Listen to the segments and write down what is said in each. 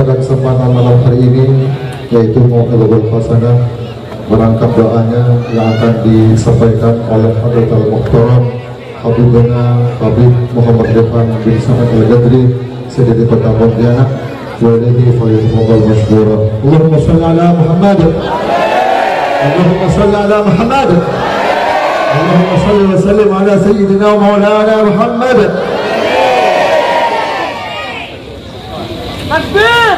pada kesempatan malam hari ini, yaitu Mau'idhatul Hasanah, merangkap doanya yang akan disampaikan oleh Hadratul Muhtaram Habibuna Habib Muhammad Irfan bin Sa'ad Al-Gadri Sayyidi Kota Pontianak. Walaihi falyatafadhal mashkura. Allahumma shalli ala Muhammad. Allahumma shalli ala Muhammad. Allahumma shalli wa sallim ala sayyidina wa maulana Muhammad. Takbir.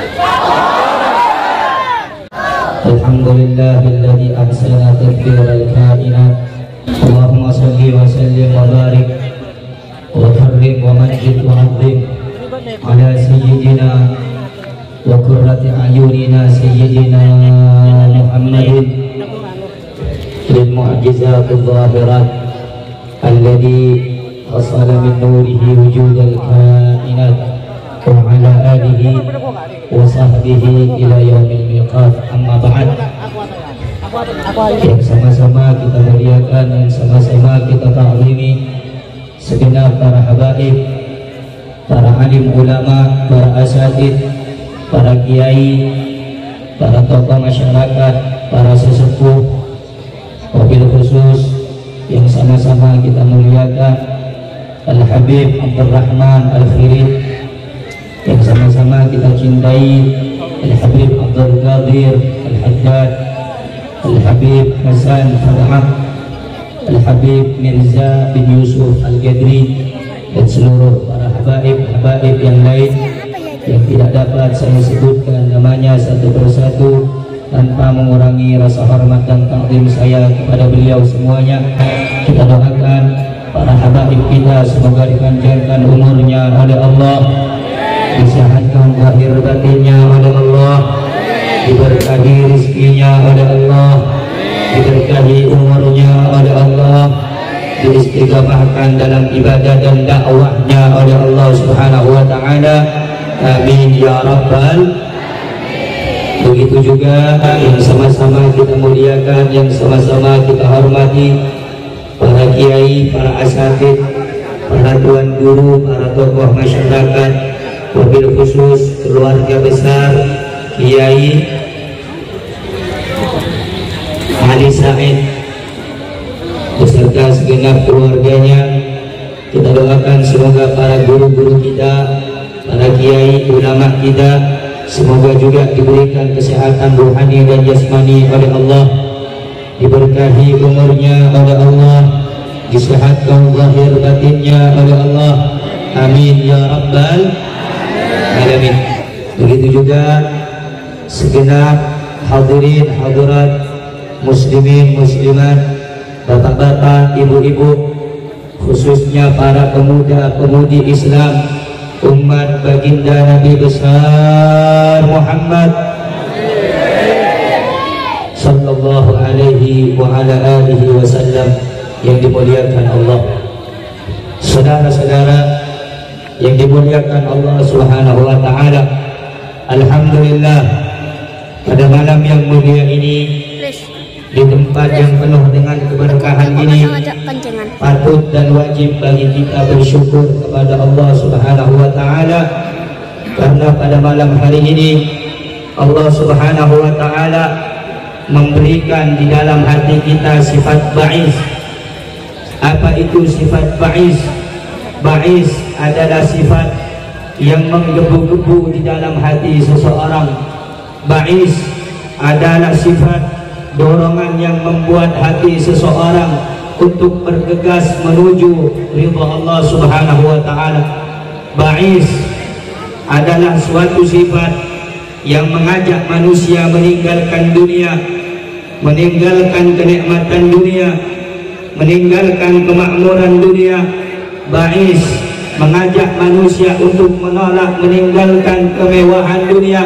Alhamdulillahilladzi ahsana tadbiral kainat. Allahumma shalli wa sallim wa barik wa karrim wa majid wa azim ala sayyidina wa qurrati ayunina sayyidina Muhammadin lil mu'jizatil zahirat alladhi hasala min nurihi wujudal kainat wa ala alihi wa sahbihi ila yaumil miqat. Amma ba'd. Yang sama-sama kita muliakan, yang sama-sama kita ta'zimi segenap para habaib, para alim ulama, para asatid, para kiai, para tokoh masyarakat, para sesepuh, wabil khusus yang sama-sama kita muliakan Al-Habib Abdurrahman Al-Khirid, yang sama-sama kita cintai Al-Habib Abdul Qadir Al-Haddad, Al-Habib Hasan Farham, Al-Habib Mirza bin Yusuf Al-Gadri, dan seluruh para habaib yang lain yang tidak dapat saya sebutkan namanya satu persatu tanpa mengurangi rasa hormat dan takdim saya kepada beliau semuanya. Kita doakan para habaib kita semoga dipanjangkan umurnya oleh Allah, disehatkan lahir batinnya oleh Allah, diberkahi rizkinya oleh Allah, diberkahi umurnya oleh Allah, diistiqamahkan dalam ibadah dan dakwahnya oleh Allah Subhanahu wa taala. Amin ya rabbal. Begitu juga yang sama-sama kita muliakan, yang sama-sama kita hormati para kiai, para asatid, para tuan guru, para tokoh masyarakat, wabil khusus keluarga besar Kiai Ali Said beserta segenap keluarganya. Kita doakan semoga para guru-guru kita, para kiai ulama kita, semoga juga diberikan kesehatan rohani dan jasmani oleh Allah, diberkahi umurnya oleh Allah, disehatkan zahir batinnya oleh Allah. Amin ya rabbal alamin. Begitu juga segenap hadirin hadirat, muslimin muslimat, bapak-bapak, ibu-ibu, khususnya para pemuda-pemudi Islam, umat baginda Nabi besar Muhammad sallallahu alaihi wa ala alihi wasallam yang dimuliakan Allah. Saudara-saudara yang dimuliakan Allah Subhanahu wa taala, alhamdulillah pada malam yang mulia ini, di tempat yang penuh dengan keberkahan ini, patut dan wajib bagi kita bersyukur kepada Allah Subhanahu wa taala, karena pada malam hari ini Allah Subhanahu wa taala memberikan di dalam hati kita sifat ba'is. Apa itu sifat ba'is? Ba'is adalah sifat yang menggebu-gebu di dalam hati seseorang. Ba'is adalah sifat dorongan yang membuat hati seseorang untuk bergegas menuju ridha Allah Subhanahu wa taala. Ba'is adalah suatu sifat yang mengajak manusia meninggalkan dunia, meninggalkan kenikmatan dunia, meninggalkan kemakmuran dunia. Ba'is mengajak manusia untuk menolak, meninggalkan kemewahan dunia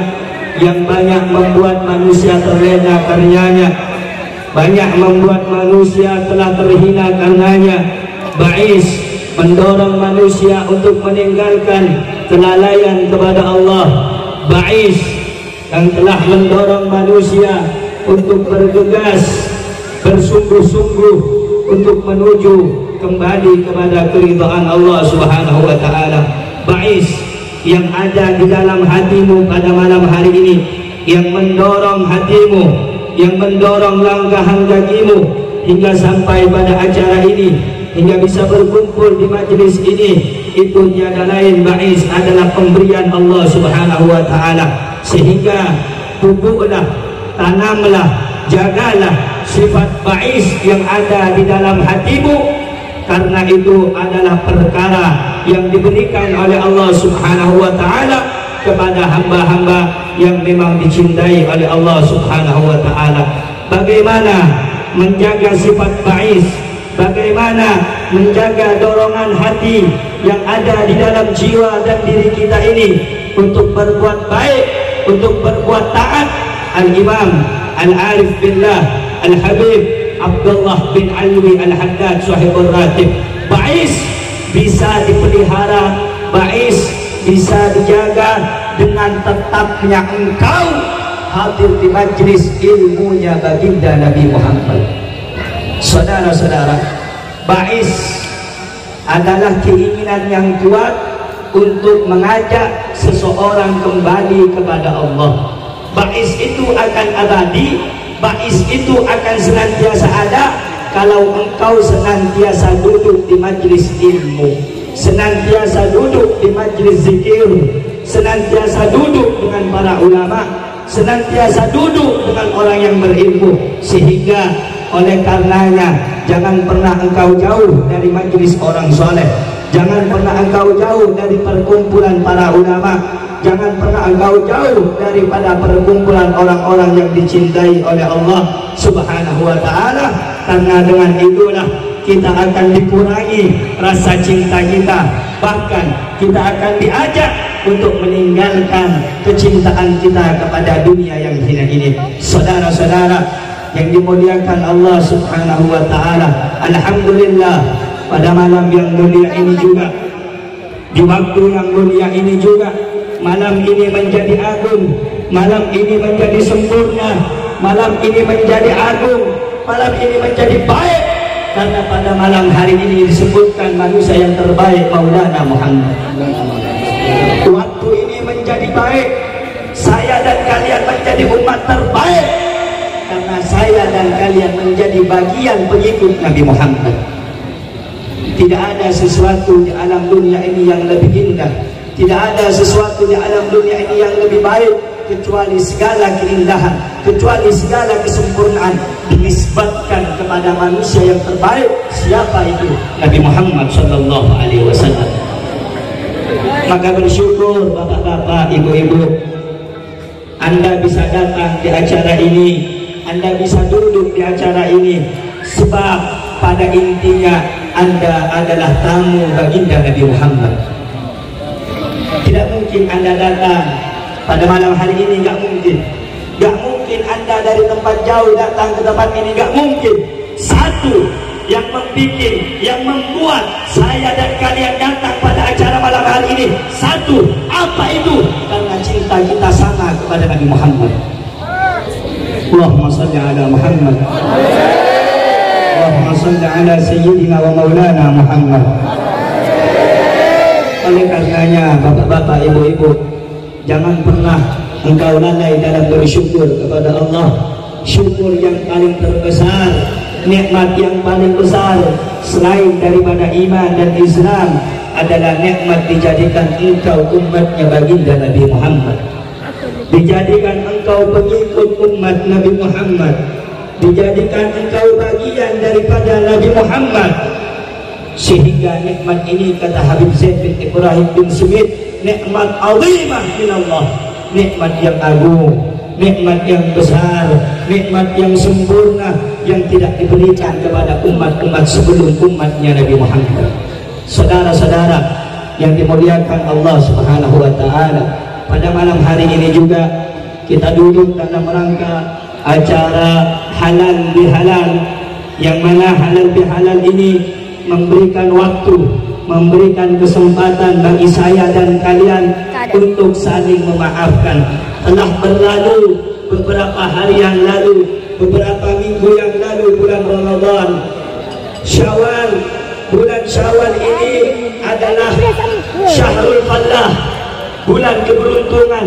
yang banyak membuat manusia terlena karenanya, banyak membuat manusia telah terhina karenanya. Ba'is mendorong manusia untuk meninggalkan kelalaian kepada Allah. Ba'is yang telah mendorong manusia untuk bergegas, bersungguh-sungguh untuk menuju kembali kepada keridhaan Allah Subhanahu wa taala. Ba'is yang ada di dalam hatimu pada malam hari ini, yang mendorong hatimu, yang mendorong langkahan kakimu hingga sampai pada acara ini, hingga bisa berkumpul di majlis ini, itu tiada lain ba'is adalah pemberian Allah Subhanahu wa taala. Sehingga pupuklah, tanamlah, jagalah sifat ba'is yang ada di dalam hatimu, karena itu adalah perkara yang diberikan oleh Allah Subhanahu wa taala kepada hamba-hamba yang memang dicintai oleh Allah Subhanahu wa taala. Bagaimana menjaga sifat ba'is, bagaimana menjaga dorongan hati yang ada di dalam jiwa dan diri kita ini untuk berbuat baik, untuk berbuat taat. Al-Imam Al-Arif Billah Al-Habib Abdullah bin Alwi Al-Haddad Sahibul Ratib, ba'is bisa dipelihara, ba'is bisa dijaga dengan tetapnya engkau hadir di majlis ilmunya baginda Nabi Muhammad. Saudara-saudara, ba'is adalah keinginan yang kuat untuk mengajak seseorang kembali kepada Allah. Ba'is itu akan abadi, ba'is itu akan senantiasa ada kalau engkau senantiasa duduk di majlis ilmu, senantiasa duduk di majlis zikir, senantiasa duduk dengan para ulama, senantiasa duduk dengan orang yang berilmu. Sehingga oleh karenanya jangan pernah engkau jauh dari majlis orang soleh, jangan pernah engkau jauh dari perkumpulan para ulama, jangan pernah engkau jauh daripada perkumpulan orang-orang yang dicintai oleh Allah Subhanahu wa taala, karena dengan itulah kita akan dikurangi rasa cinta kita, bahkan kita akan diajak untuk meninggalkan kecintaan kita kepada dunia yang hina ini. Saudara-saudara yang dimuliakan Allah Subhanahu wa taala, alhamdulillah pada malam yang mulia ini juga, di waktu yang mulia ini juga, malam ini menjadi agung, malam ini menjadi sempurna, malam ini menjadi agung, malam ini menjadi baik, karena pada malam hari ini disebutkan manusia yang terbaik Maulana Muhammad. Waktu ini menjadi baik, saya dan kalian menjadi umat terbaik karena saya dan kalian menjadi bagian pengikut Nabi Muhammad. Tidak ada sesuatu di alam dunia ini yang lebih indah, tidak ada sesuatu di alam dunia ini yang lebih baik, kecuali segala keindahan, kecuali segala kesempurnaan dinisbatkan kepada manusia yang terbaik. Siapa itu? Nabi Muhammad sallallahu alaihi wasallam. Maka bersyukur bapak-bapak, ibu-ibu, Anda bisa datang di acara ini, Anda bisa duduk di acara ini, sebab pada intinya Anda adalah tamu baginda Nabi Muhammad. Tidak mungkin Anda datang pada malam hari ini, gak mungkin. Gak mungkin Anda dari tempat jauh datang ke tempat ini, gak mungkin. Satu yang membuat, yang membuat saya dan kalian datang pada acara malam hari ini, satu, apa itu? Karena cinta kita sama kepada Nabi Muhammad. Allahumma salli ala Muhammad, Allahumma salli ala Sayyidina wa Maulana Muhammad. Oleh karenanya bapak-bapak, ibu-ibu, jangan pernah engkau lalai dalam bersyukur kepada Allah. Syukur yang paling terbesar, nikmat yang paling besar selain daripada iman dan Islam adalah nikmat dijadikan engkau umatnya baginda Nabi Muhammad, dijadikan engkau pengikut umat Nabi Muhammad, dijadikan engkau bagian daripada Nabi Muhammad. Sehingga nikmat ini, kata Habib Zaid bin Ibrahim bin Sumit, nikmat azimah min Allah, nikmat yang agung, nikmat yang besar, nikmat yang sempurna yang tidak diberikan kepada umat-umat sebelum umatnya Nabi Muhammad. Saudara-saudara yang dimuliakan Allah Subhanahu wa taala, pada malam hari ini juga kita duduk dalam rangka acara halal bihalal, yang mana halal bihalal ini memberikan waktu, memberikan kesempatan bagi saya dan kalian untuk saling memaafkan. Telah berlalu beberapa hari yang lalu, beberapa minggu yang lalu, bulan Ramadan, Syawal. Bulan Syawal ini adalah Syahrul Fallah, bulan keberuntungan,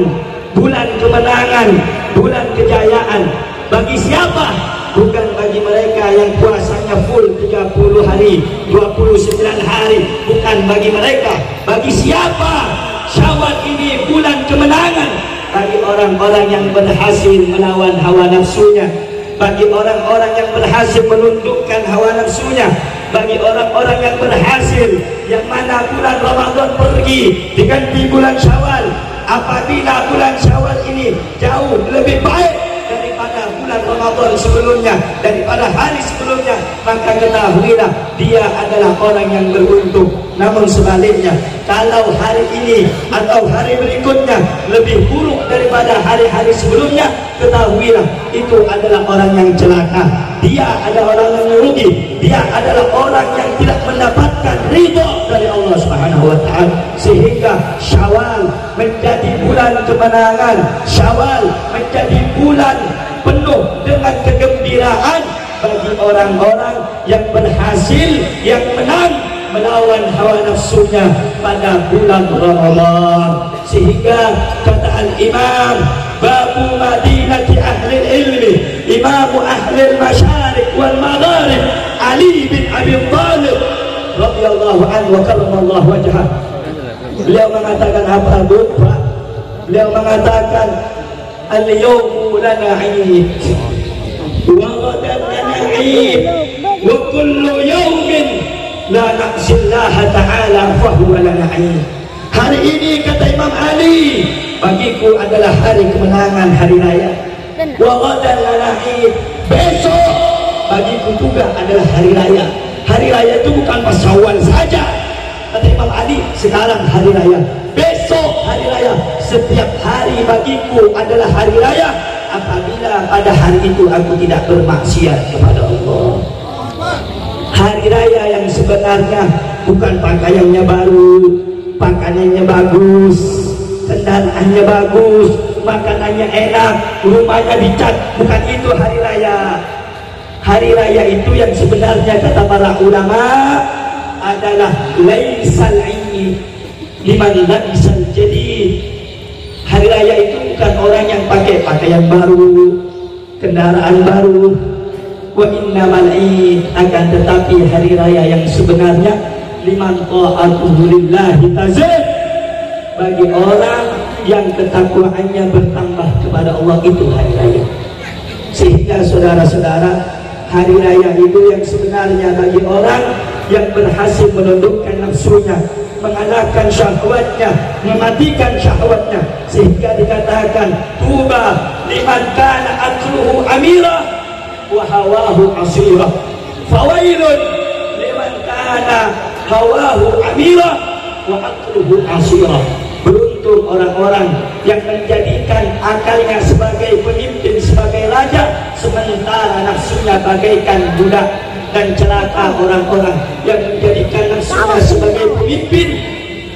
bulan kemenangan, bulan kejayaan. Bagi siapa? Bukan bagi mereka yang puasanya full 30 hari, 29 hari. Bukan bagi mereka. Bagi siapa? Syawal ini bulan kemenangan. Bagi orang-orang yang berhasil melawan hawa nafsunya, bagi orang-orang yang berhasil menundukkan hawa nafsunya, bagi orang-orang yang berhasil, yang mana bulan Ramadan pergi diganti bulan Syawal. Apabila bulan Syawal ini jauh lebih baik daripada bulan Ramadan sebelumnya, daripada hari sebelumnya, maka ketahuilah dia adalah orang yang beruntung. Namun sebaliknya, kalau hari ini atau hari berikutnya lebih buruk daripada hari-hari sebelumnya, ketahuilah itu adalah orang yang celaka. Dia adalah orang yang merugi. Dia adalah orang yang tidak mendapatkan ridha dari Allah Subhanahu wa taala. Sehingga Syawal menjadi bulan kemenangan. Syawal menjadi bulan penuh dengan kegembiraan bagi orang-orang yang berhasil, yang menang melawan hawa nafsunya pada bulan Ramadan. Sehingga kata al-Imam Babu Madinati Ahli Ilmi, Imamu Ahli Masyarik wal Magharib, Ali bin Abi Thalib radhiyallahu anhu wa karramallahu wajhah. Beliau mengatakan apa, Bu? Beliau mengatakan al-yawmu lana 'id wa ghadan lana 'id wa kullu yawmin la na'sillaha ta'ala fa huwa lana 'id. Hari ini kata Imam Ali, bagiku adalah hari kemenangan, hari raya. Wa ghadan lana 'id. Besok bagiku juga adalah hari raya. Hari raya itu bukan pas Syawal saja. Kata Imam Ali, sekarang hari raya, besok hari raya. Setiap hari bagiku adalah hari raya apabila pada hari itu aku tidak bermaksiat kepada Allah. Hari raya yang sebenarnya bukan pakaiannya baru, pakanannya bagus, kendaraannya bagus, makanannya enak, rumahnya dicat. Bukan itu hari raya. Hari raya itu yang sebenarnya kata para ulama adalah laisal 'id liman labisal jadid. Hari raya itu bukan orang yang pakai pakaian baru, kendaraan baru. Wa innamal 'id, akan tetapi hari raya yang sebenarnya liman ta'atuhu lillahi tazid, bagi orang yang ketakwaannya bertambah kepada Allah, itu hari raya. Sehingga saudara-saudara, hari raya itu yang sebenarnya bagi orang yang berhasil menundukkan nafsunya, mengalahkan syahwatnya, mematikan syahwatnya. Sehingga dikatakan tuba liman kana akluhu amira wa hawahu asira, fawailun liman kana hawahu amira wa akluhu asira. Beruntung orang-orang yang menjadikan akalnya sebagai pemimpin, sebagai raja, sementara nafsunya bagaikan budak. Dan celaka orang-orang yang menjadikan nafsunya sebagai pemimpin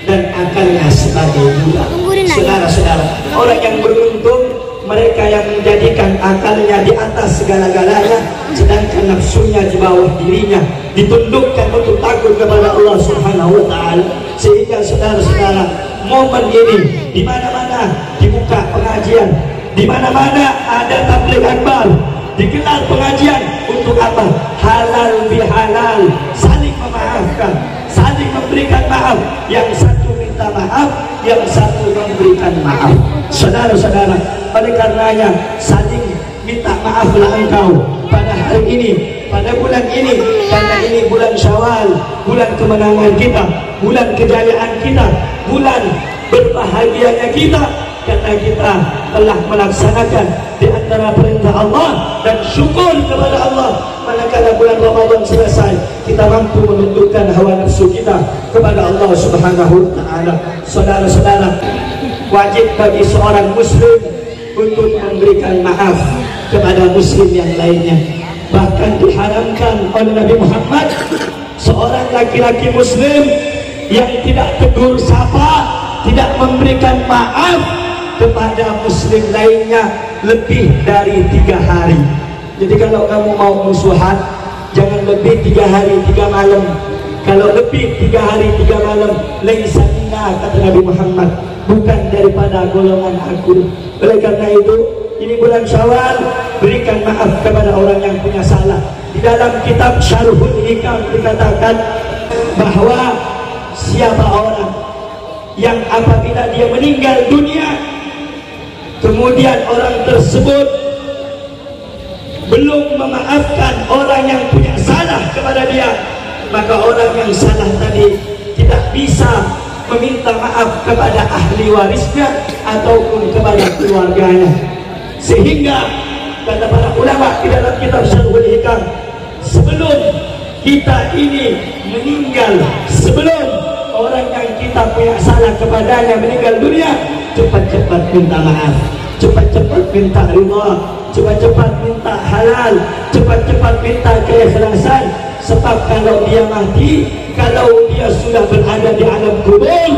dan akalnya sebagai budak. Saudara-saudara, orang yang beruntung mereka yang menjadikan akalnya di atas segala-galanya, sedangkan nafsunya di bawah dirinya, ditundukkan untuk takut kepada Allah Subhanahu wa taala. Sehingga saudara-saudara, momen ini di mana-mana dibuka pengajian, di mana-mana ada tabligh akbar, digelar pengajian untuk apa? Halal bihalal, saling memaafkan, saling memberikan maaf. Yang satu minta maaf, yang satu memberikan maaf. Saudara-saudara, oleh karenanya saling minta maaflah engkau pada hari ini, pada bulan ini, karena ini bulan Syawal, bulan kemenangan kita, bulan kejayaan kita, bulan berbahagianya kita, karena kita telah melaksanakan di antara perintah Allah dan syukur kepada Allah. Manakala bulan Ramadan selesai, kita mampu menundukkan hawa nafsu kita kepada Allah Subhanahu wa taala. Saudara-saudara, wajib bagi seorang muslim untuk memberikan maaf kepada muslim yang lainnya. Bahkan diharamkan oleh Nabi Muhammad seorang laki-laki muslim yang tidak tegur sapa, tidak memberikan maaf kepada muslim lainnya lebih dari 3 hari. Jadi kalau kamu mau musuhan, jangan lebih 3 hari 3 malam. Kalau lebih 3 hari 3 malam, laisa minna, kata Nabi Muhammad, bukan daripada golongan aku. Oleh karena itu, ini bulan Syawal, berikan maaf kepada orang yang punya salah. Di dalam kitab Syarhul Hikam dikatakan bahwa siapa orang yang apabila dia meninggal dunia, kemudian orang tersebut belum memaafkan orang yang punya salah kepada dia, maka orang yang salah tadi tidak bisa meminta maaf kepada ahli warisnya ataupun kepada keluarganya. Sehingga kata para ulama di dalam kitab Syarhul Hikam, sebelum kita ini meninggal, sebelum orang yang kita punya salah kepadanya meninggal dunia, cepat-cepat minta maaf, cepat-cepat minta ridha, cepat-cepat minta halal, cepat-cepat minta keikhlasan. Sebab kalau dia mati, kalau dia sudah berada di alam kubur,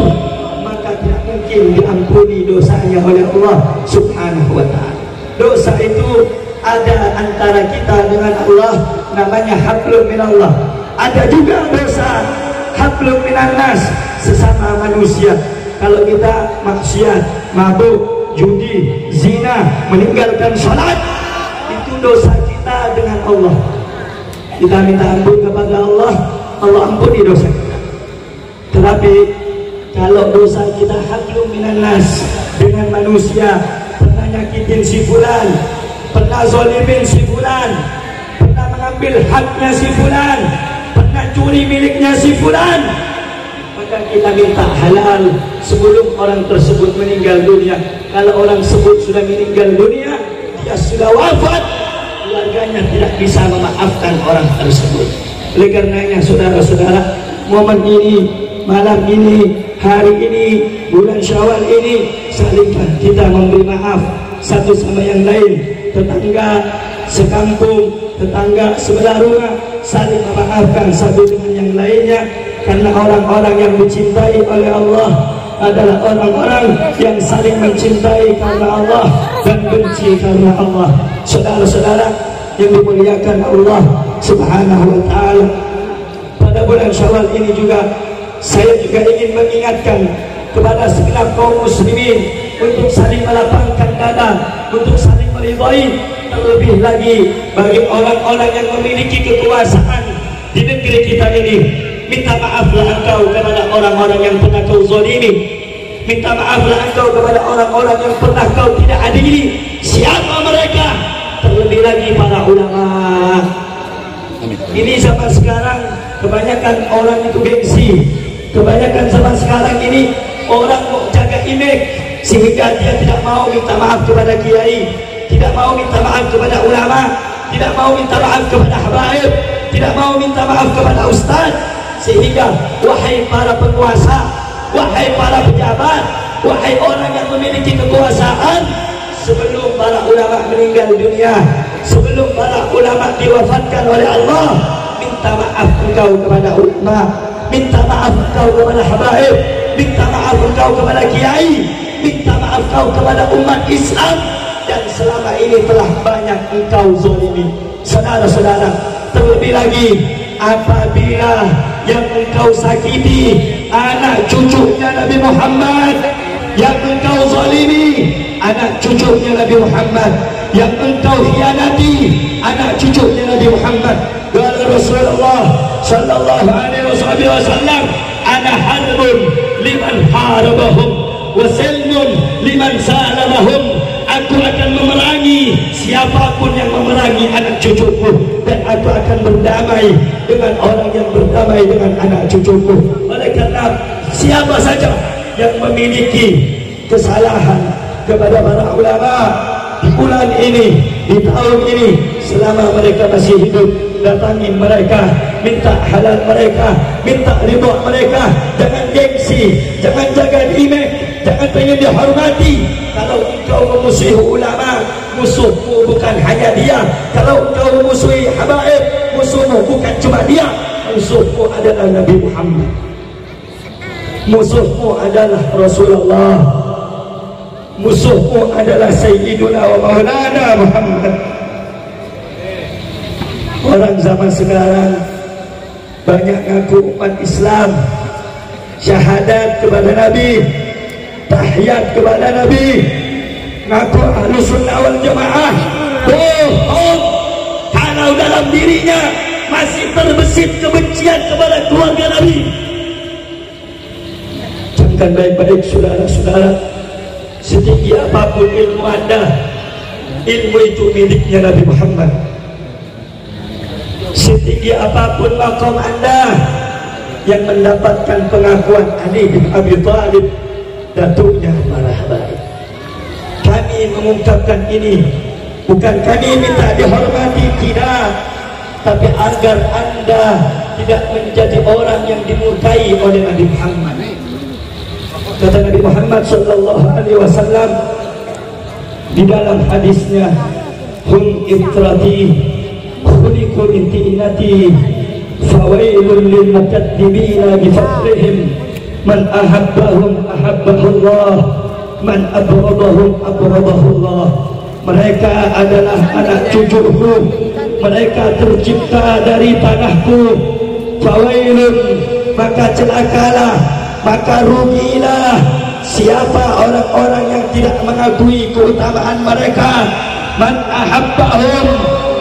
maka tidak mungkin diampuni dosanya oleh Allah Subhanahu wa ta'ala. Dosa itu ada antara kita dengan Allah, namanya hablum minallah. Ada juga dosa hablum minannas, sesama manusia. Kalau kita maksiat, mabuk, judi, zina, meninggalkan salat, itu dosa kita dengan Allah. Kita minta ampun kepada Allah, Allah ampuni dosa kita. Tetapi kalau dosa kita hablum minannas, dengan manusia, pernah nyakitin si fulan, pernah zolimin si fulan, pernah mengambil haknya si fulan, pernah curi miliknya si fulan, maka kita minta halal sebelum orang tersebut meninggal dunia. Kalau orang tersebut sudah meninggal dunia, dia sudah wafat, keluarganya tidak bisa memaafkan orang tersebut. Oleh karenanya saudara-saudara, momen ini, malam ini, hari ini, bulan Syawal ini, salingkah kita memberi maaf satu sama yang lain. Tetangga sekampung, tetangga sebelah rumah, saling memaafkan satu dengan yang lainnya. Karena orang-orang yang dicintai oleh Allah adalah orang-orang yang saling mencintai karena Allah dan benci karena Allah. Saudara-saudara yang dimuliakan Allah Subhanahu wa ta'ala, pada bulan Syawal ini juga saya juga ingin mengingatkan kepada segenap kaum muslimin untuk saling melapangkan dada, untuk saling meridai. Terlebih lagi bagi orang-orang yang memiliki kekuasaan di negeri kita ini, minta maaflah engkau kepada orang-orang yang pernah kau zalimi. Minta maaflah engkau kepada orang-orang yang pernah kau tidak adili. Siapa mereka? Terlebih lagi para ulama. Ini zaman sekarang kebanyakan orang itu gengsi. Kebanyakan zaman sekarang ini orang mau jaga image, sehingga dia tidak mau minta maaf kepada kiai, tidak mau minta maaf kepada ulama, tidak mau minta maaf kepada habaib, tidak mau minta maaf kepada ustaz. Sehingga wahai para penguasa, wahai para pejabat, wahai orang yang memiliki kekuasaan, sebelum para ulama meninggal dunia, sebelum para ulama diwafatkan oleh Allah, minta maaf engkau kepada ulama, minta maaf engkau kepada habaib, minta maaf engkau kepada kiai, minta maaf engkau kepada umat Islam yang selama ini telah banyak engkau zalimi. Saudara-saudara, terlebih lagi apabila yang engkau sakiti anak cucunya Nabi Muhammad, yang engkau zalimi anak cucunya Nabi Muhammad, yang engkau khianati anak cucunya Nabi Muhammad. Qala Rasulullah sallallahu alaihi wasallam, ana harbun liman harabahum wa salmun liman salamahum. Aku akan memerangi siapapun yang memerangi anak cucuku, dan aku akan berdamai dengan orang yang berdamai dengan anak cucuku. Oleh karena siapa saja yang memiliki kesalahan kepada para ulama di bulan ini, di tahun ini, selama mereka masih hidup, datangi mereka, minta halal mereka, minta ridha mereka. Jangan gengsi, jangan jaga image, jangan pengen dihormati. Kalau engkau memusuhi ulama, musuhmu bukan hanya dia. Kalau engkau memusuhi habaib, musuhmu bukan cuma dia, musuhmu adalah Nabi Muhammad, musuhmu adalah Rasulullah, musuhmu adalah Sayyiduna wa Maulana Muhammad. Orang zaman sekarang banyak ngaku umat Islam, syahadat kepada Nabi, tahiyat kepada Nabi, ngaku ahlu sunnah wal jamaah, bohong. Kalau dalam dirinya masih terbesit kebencian kepada keluarga Nabi. Camkan baik-baik saudara-saudara, setinggi apapun ilmu Anda, ilmu itu miliknya Nabi Muhammad. Setinggi apapun maqam Anda, yang mendapatkan pengakuan Ali bin Abi Thalib, datuknya para habaib. Kami mengungkapkan ini bukan kami minta dihormati, tidak, tapi agar Anda tidak menjadi orang yang dimurkai oleh Nabi Muhammad. Kata Nabi Muhammad sallallahu alaihi wasallam di dalam hadisnya, hum itrati khuliqu min tinati fawailun lil mukaththibina bi fadlihim man ahabbahum ahabbahullah man abghadahum abghadahullah. Mereka adalah anak cucuku, mereka tercipta dari tanahku. Fawailun, maka celakalah, maka rugilah siapa orang-orang yang tidak mengakui keutamaan mereka. Man ahabbahum,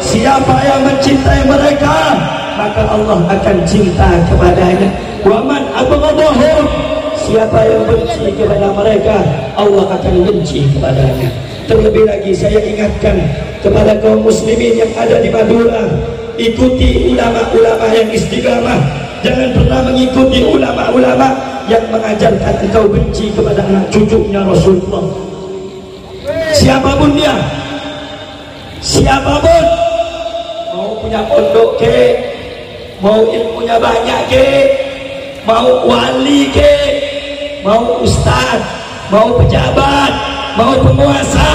siapa yang mencintai mereka, maka Allah akan cinta kepadanya. Wa man abghadahum, siapa yang benci kepada mereka, Allah akan benci kepadanya. Terlebih lagi saya ingatkan kepada kaum muslimin yang ada di Madura, ikuti ulama-ulama yang istiqamah. Jangan pernah mengikuti ulama-ulama yang mengajarkan engkau benci kepada anak cucunya Rasulullah. Siapapun dia, siapapun, mau punya pondok ke, mau ilmunya banyak ke, mau wali ke, mau ustaz, mau pejabat, mau penguasa,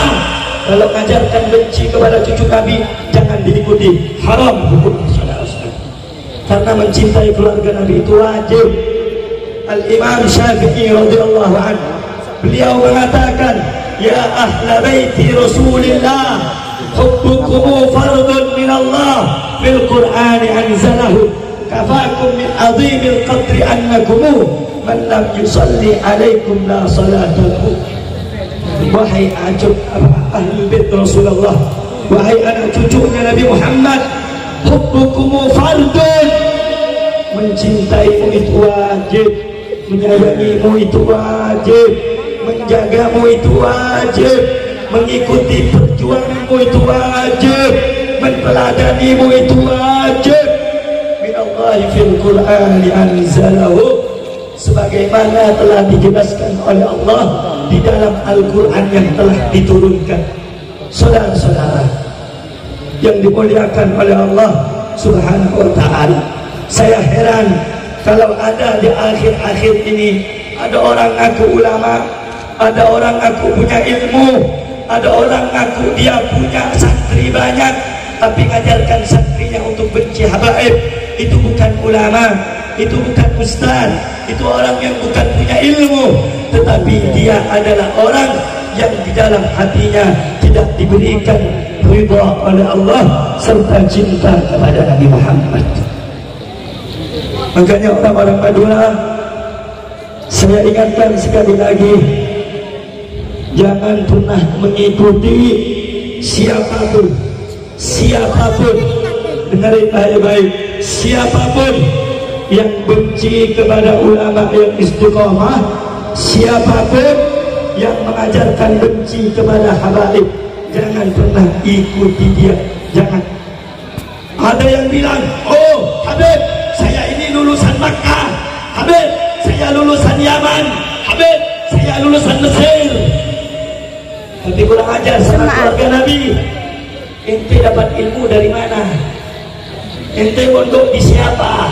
kalau mengajarkan benci kepada cucu Nabi, jangan diikuti. Haram hukum saudara-saudara. Karena mencintai keluarga Nabi itu wajib. Al-Imam Syafi'i radhiyallahu anhu, beliau mengatakan, ya ahla baiti Rasulillah, hubbukum fardun min Allah fil Qur'ani anzalahu, kafakum min azimil qadri annakum man lam yusalli alaikum la salata lahu. Wahai ahli bait Rasulullah, wahai anak cucunya Nabi Muhammad, hubbukum fardun, mencintaimu itu wajib, menyayangimu itu wajib, menjagamu itu wajib, mengikuti perjuanganmu itu wajib, meneladanimu itu wajib. Minallahi fil Qur'ani anzalahu, sebagaimana telah dijelaskan oleh Allah di dalam Al-Quran yang telah diturunkan. Saudara-saudara yang dimuliakan oleh Allah Subhanahu wa ta'ala, saya heran kalau ada di akhir-akhir ini ada orang ngaku ulama, ada orang ngaku punya ilmu, ada orang ngaku dia punya santri banyak, tapi ngajarkan santrinya untuk benci habaib. Itu bukan ulama, itu bukan ustaz, itu orang yang bukan punya ilmu, tetapi dia adalah orang yang di dalam hatinya tidak diberikan ridha oleh Allah serta cinta kepada Nabi Muhammad. Makanya orang-orang Madura, saya ingatkan sekali lagi, jangan pernah mengikuti siapapun, dengarin baik-baik, siapapun yang benci kepada ulama yang istiqamah, siapapun yang mengajarkan benci kepada habaib, jangan pernah ikuti dia. Jangan. Ada yang bilang, oh Habib, saya ini lulusan Makkah, Habib, saya lulusan Yaman, Habib, saya lulusan Mesir, tapi kurang ajar sama keluarga Nabi. Ente dapat ilmu dari mana? Ente mondok di siapa?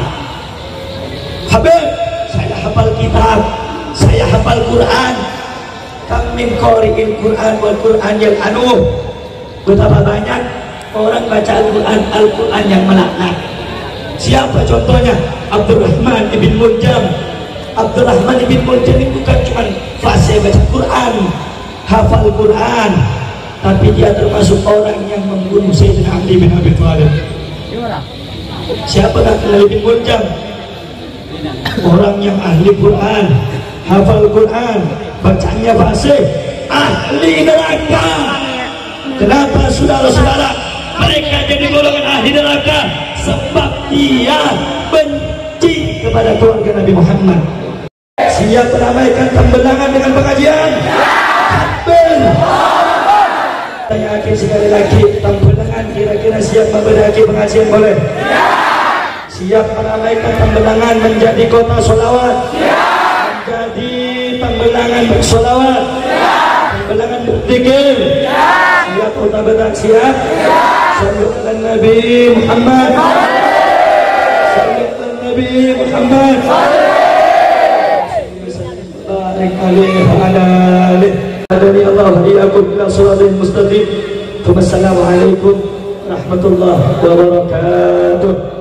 Habib, saya hafal kitab, saya hafal Quran. Kam min qari'il Quran wal Quran yang anuh. Betapa banyak orang baca Al-Quran yang melaknat. Siapa contohnya? Abdurrahman ibn Muljam. Abdurrahman ibn Muljam ini bukan cuma fasih baca Quran, hafal Quran, tapi dia termasuk orang yang membunuh Sayyidina Ali bin Abi Thalib. Siapa tak kenal ibn Muljam? Orang yang ahli Quran, hafal Quran, bacaannya fasih, ahli neraka. Kenapa saudara-saudara mereka jadi golongan ahli neraka? Sebab dia benci kepada keluarga Nabi Muhammad. Siap meramaikan tembelangan dengan pengajian? Takbir. Saya yakin sekali lagi tembelangan kira-kira siap memberdaki pengajian boleh? Siap meramaikan tembelangan menjadi kota sholawat? Menjadi tembelangan bersolawat? Tembelangan berzikir? Siap kota bedak siap? Sallallahu alaihi Nabi Muhammad. Sallallahu alaihi Nabi Muhammad. Barik alaihi wa ala alihi. Hadani Allah wa iyyakum ila shiratal mustaqim. Wassalamu alaikum warahmatullahi wabarakatuh.